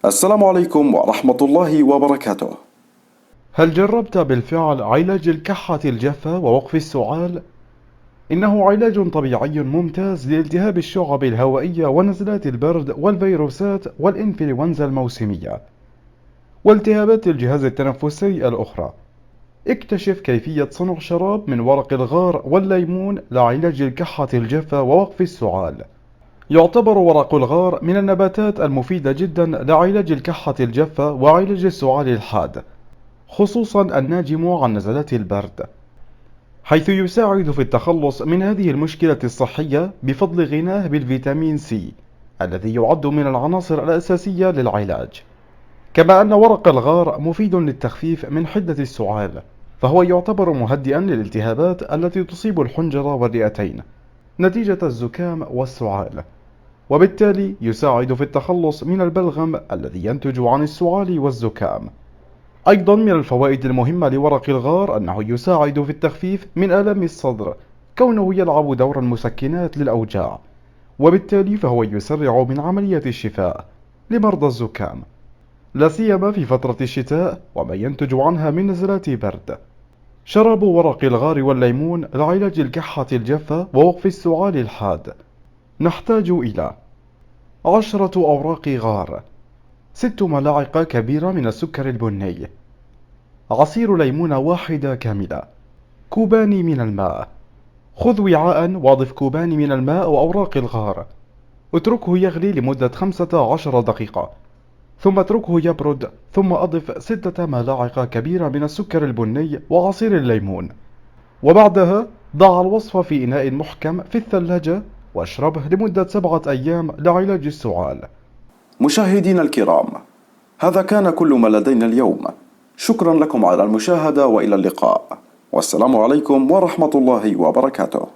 السلام عليكم ورحمة الله وبركاته. هل جربت بالفعل علاج الكحة الجافة ووقف السعال؟ إنه علاج طبيعي ممتاز لالتهاب الشعب الهوائية ونزلات البرد والفيروسات والإنفلونزا الموسمية والتهابات الجهاز التنفسي الأخرى. اكتشف كيفية صنع شراب من ورق الغار والليمون لعلاج الكحة الجافة ووقف السعال. يعتبر ورق الغار من النباتات المفيدة جدا لعلاج الكحة الجافة وعلاج السعال الحاد، خصوصا الناجم عن نزلات البرد، حيث يساعد في التخلص من هذه المشكلة الصحية بفضل غناه بالفيتامين سي الذي يعد من العناصر الأساسية للعلاج. كما أن ورق الغار مفيد للتخفيف من حدة السعال، فهو يعتبر مهدئا للالتهابات التي تصيب الحنجرة والرئتين نتيجة الزكام والسعال، وبالتالي يساعد في التخلص من البلغم الذي ينتج عن السعال والزكام. أيضا من الفوائد المهمة لورق الغار أنه يساعد في التخفيف من آلام الصدر، كونه يلعب دور المسكنات للأوجاع، وبالتالي فهو يسرع من عملية الشفاء لمرضى الزكام، لا سيما في فترة الشتاء وما ينتج عنها من نزلات برد. شراب ورق الغار والليمون لعلاج الكحة الجافة ووقف السعال الحاد. نحتاج إلى 10 أوراق غار، 6 ملاعق كبيرة من السكر البني، عصير ليمون واحدة كاملة، كوبان من الماء. خذ وعاء واضف كوبان من الماء وأوراق الغار، اتركه يغلي لمدة 15 دقيقة، ثم اتركه يبرد، ثم أضف 6 ملاعق كبيرة من السكر البني وعصير الليمون، وبعدها ضع الوصفة في إناء محكم في الثلاجة واشربه لمدة 7 أيام لعلاج السعال. مشاهدينا الكرام، هذا كان كل ما لدينا اليوم. شكرا لكم على المشاهدة وإلى اللقاء، والسلام عليكم ورحمة الله وبركاته.